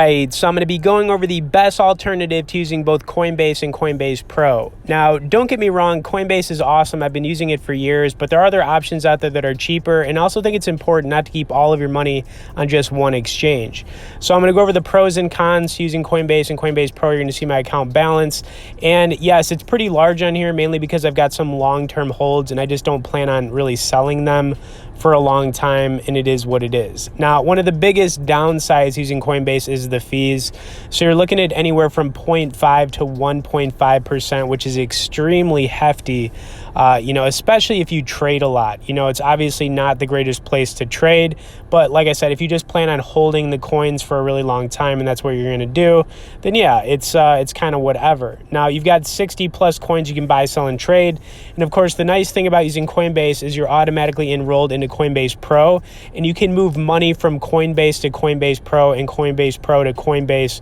right, so I'm going to be going over the best alternative to using both Coinbase and Coinbase Pro. Now, don't get me wrong, Coinbase is awesome. I've been using it for years, but there are other options out there that are cheaper, and I also think it's important not to keep all of your money on just one exchange. So I'm going to go over the pros and cons using Coinbase and Coinbase Pro. You're going to see my account balance, and yes, it's pretty large on here, mainly because I've got some long-term holds, and I just don't plan on really selling them for a long time, and it is what it is. Now, one of the biggest downsides using Coinbase is the fees. So you're looking at anywhere from 0.5 to 1.5%, which is extremely hefty, especially if you trade a lot. It's obviously not the greatest place to trade, but like I said, if you just plan on holding the coins for a really long time and that's what you're going to do, then yeah, it's kind of whatever. Now, you've got 60 plus coins you can buy, sell, and trade. And of course, the nice thing about using Coinbase is you're automatically enrolled into Coinbase Pro, and you can move money from Coinbase to Coinbase Pro and Coinbase Pro to Coinbase,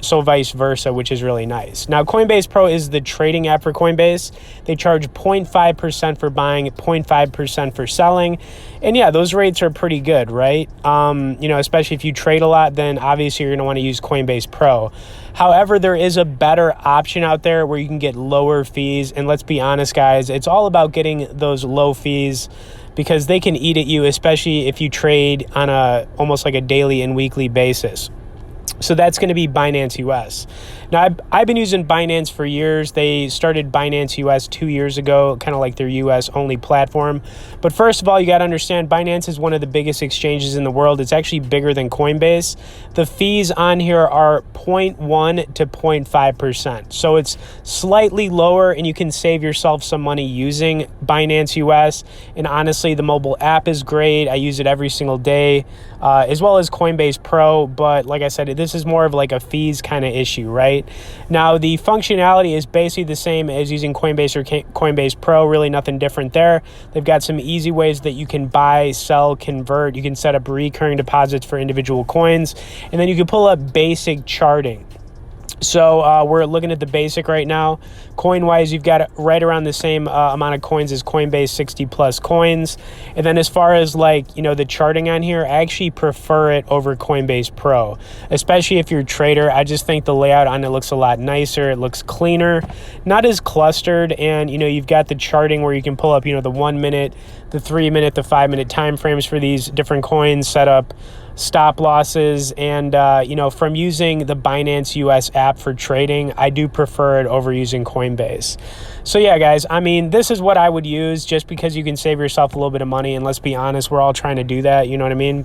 so vice versa, which is really nice. Now, Coinbase Pro is the trading app for Coinbase. They charge 0.5% for buying, 0.5% for selling. And yeah, those rates are pretty good, right? Especially if you trade a lot, then obviously you're going to want to use Coinbase Pro. However, there is a better option out there where you can get lower fees. And let's be honest, guys, it's all about getting those low fees, because they can eat at you, especially if you trade on almost like a daily and weekly basis. So that's going to be Binance US. Now, I've been using Binance for years. They started Binance US 2 years ago, kind of like their US only platform. But first of all, you got to understand Binance is one of the biggest exchanges in the world. It's actually bigger than Coinbase. The fees on here are 0.1 to 0.5%. So it's slightly lower, and you can save yourself some money using Binance US. And honestly, the mobile app is great. I use it every single day, as well as Coinbase Pro. But like I said, this is more of like a fees kind of issue, right? Now, the functionality is basically the same as using Coinbase or Coinbase Pro, really nothing different there. They've got some easy ways that you can buy, sell, convert. You can set up recurring deposits for individual coins, and then you can pull up basic charting. So we're looking at the basic right now. Coin-wise, you've got right around the same amount of coins as Coinbase, 60 plus coins. And then as far as the charting on here, I actually prefer it over Coinbase Pro, especially if you're a trader. I just think the layout on it looks a lot nicer. It looks cleaner, not as clustered. And, you've got the charting where you can pull up, the 1 minute, the 3 minute, the 5 minute time frames for these different coins, set up stop losses, and from using the Binance US app for trading, I do prefer it over using Coinbase. So yeah, guys, this is what I would use, just because you can save yourself a little bit of money, and let's be honest, we're all trying to do that, you know what I mean?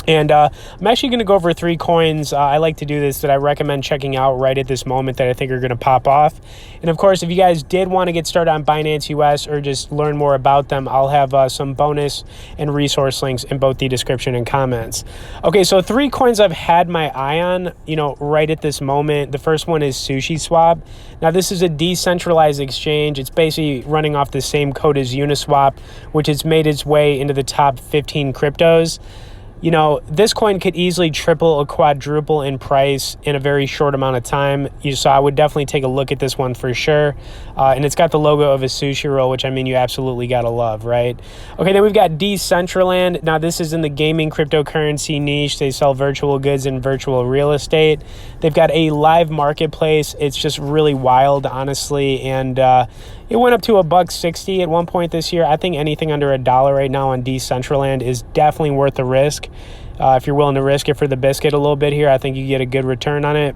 And I'm actually going to go over 3 coins. I like to do this that I recommend checking out right at this moment that I think are going to pop off. And of course, if you guys did want to get started on Binance US or just learn more about them, I'll have some bonus and resource links in both the description and comments. Okay, so 3 coins I've had my eye on, right at this moment. The first one is SushiSwap. Now, this is a decentralized exchange. It's basically running off the same code as Uniswap, which has made its way into the top 15 cryptos. This coin could easily triple or quadruple in price in a very short amount of time. So I would definitely take a look at this one for sure. And it's got the logo of a sushi roll, which you absolutely got to love, right? Okay, then we've got Decentraland. Now, this is in the gaming cryptocurrency niche. They sell virtual goods and virtual real estate. They've got a live marketplace. It's just really wild, honestly. And it went up to $1.60 at one point this year. I think anything under $1 right now on Decentraland is definitely worth the risk. If you're willing to risk it for the biscuit a little bit here, I think you get a good return on it.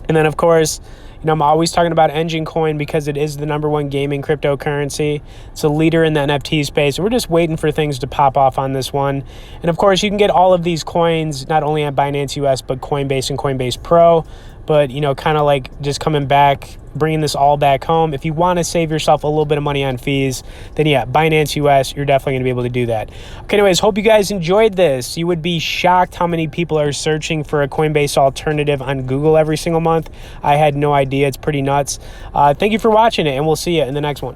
And then, of course, I'm always talking about Engine Coin because it is the #1 gaming cryptocurrency. It's a leader in the NFT space. We're just waiting for things to pop off on this one. And of course, you can get all of these coins not only on Binance US, but Coinbase and Coinbase Pro. But, kind of like just coming back, bringing this all back home. If you want to save yourself a little bit of money on fees, then yeah, Binance US, you're definitely going to be able to do that. Okay, anyways, hope you guys enjoyed this. You would be shocked how many people are searching for a Coinbase alternative on Google every single month. I had no idea. It's pretty nuts. Thank you for watching it, and we'll see you in the next one.